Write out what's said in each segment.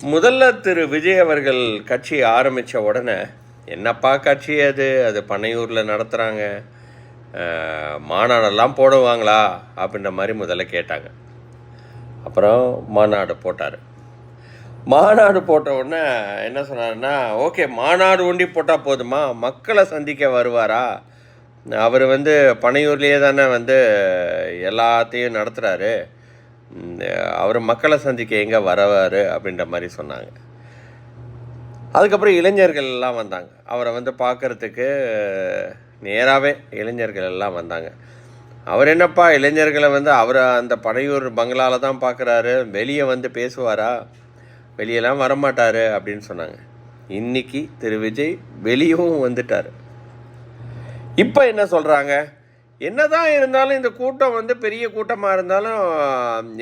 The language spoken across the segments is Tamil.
முதல்ல திரு விஜய் அவர்கள் கட்சி ஆரம்பித்த உடனே என்னப்பா கட்சி அது பனையூரில் நடத்துகிறாங்க, மாநாடெல்லாம் போடுவாங்களா அப்படின்ற மாதிரி முதல்ல கேட்டாங்க. அப்புறம் மாநாடு போட்டார். மாநாடு போட்ட உடனே என்ன சொன்னார்னா, ஓகே மாநாடு ஒண்டி போட்டால் போதுமா, மக்களை சந்திக்க வருவாரா? அவர் பனையூர்லேயே தானே எல்லாத்தையும் நடத்துகிறாரு, அவர் மக்களை சந்திக்க எங்கே வரவார் அப்படின்ற மாதிரி சொன்னாங்க. அதுக்கப்புறம் இளைஞர்கள் எல்லாம் வந்தாங்க, அவரை பார்க்குறதுக்கு நேராகவே இளைஞர்கள் எல்லாம் வந்தாங்க. அவர் என்னப்பா இளைஞர்களை அவர் அந்த பனையூர் பங்களாவில் தான் பார்க்குறாரு, வெளியே பேசுவாரா, வெளியெல்லாம் வரமாட்டார் அப்படின்னு சொன்னாங்க. இன்றைக்கி திரு விஜய் வெளியவும் வந்துட்டார். இப்போ என்ன சொல்கிறாங்க, என்னதான் இருந்தாலும் இந்த கூட்டம் பெரிய கூட்டமாக இருந்தாலும்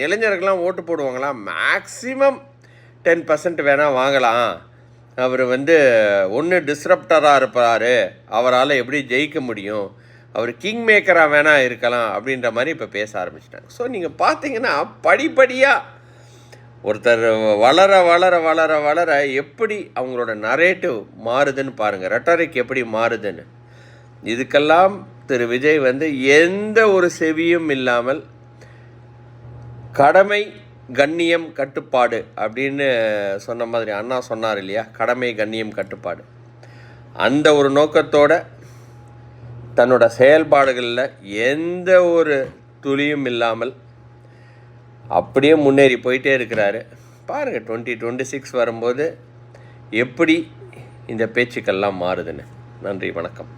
இளைஞர்கள்லாம் ஓட்டு போடுவாங்களாம், மேக்ஸிமம் 10% வேணால் வாங்கலாம், அவர் ஒன்று டிஸ்ரப்டராக இருப்பார், அவரால் எப்படி ஜெயிக்க முடியும், அவர் கிங் மேக்கராக வேணால் இருக்கலாம் அப்படின்ற மாதிரி இப்போ பேச ஆரம்பிச்சிட்டாங்க. ஸோ நீங்கள் பார்த்தீங்கன்னா படிப்படியாக ஒருத்தர் வளர வளர வளர வளர எப்படி அவங்களோட நரேட்டிவ் மாறுதுன்னு பாருங்கள், ரெட்டரிக் எப்படி மாறுதுன்னு. இதுக்கெல்லாம் திரு விஜய் எந்த ஒரு செவியும் இல்லாமல் கடமை கண்ணியம் கட்டுப்பாடு அப்படின்னு சொன்ன மாதிரி அண்ணா சொன்னார் இல்லையா, கடமை கண்ணியம் கட்டுப்பாடு, அந்த ஒரு நோக்கத்தோட தன்னோட செயல்பாடுகளில் எந்த ஒரு துளியும் இல்லாமல் அப்படியே முன்னேறி போயிட்டே இருக்கிறாரு. பாருங்கள் 2026 வரும்போது எப்படி இந்த பேச்சுக்கள்லாம் மாறுதுன்னு. நன்றி, வணக்கம்.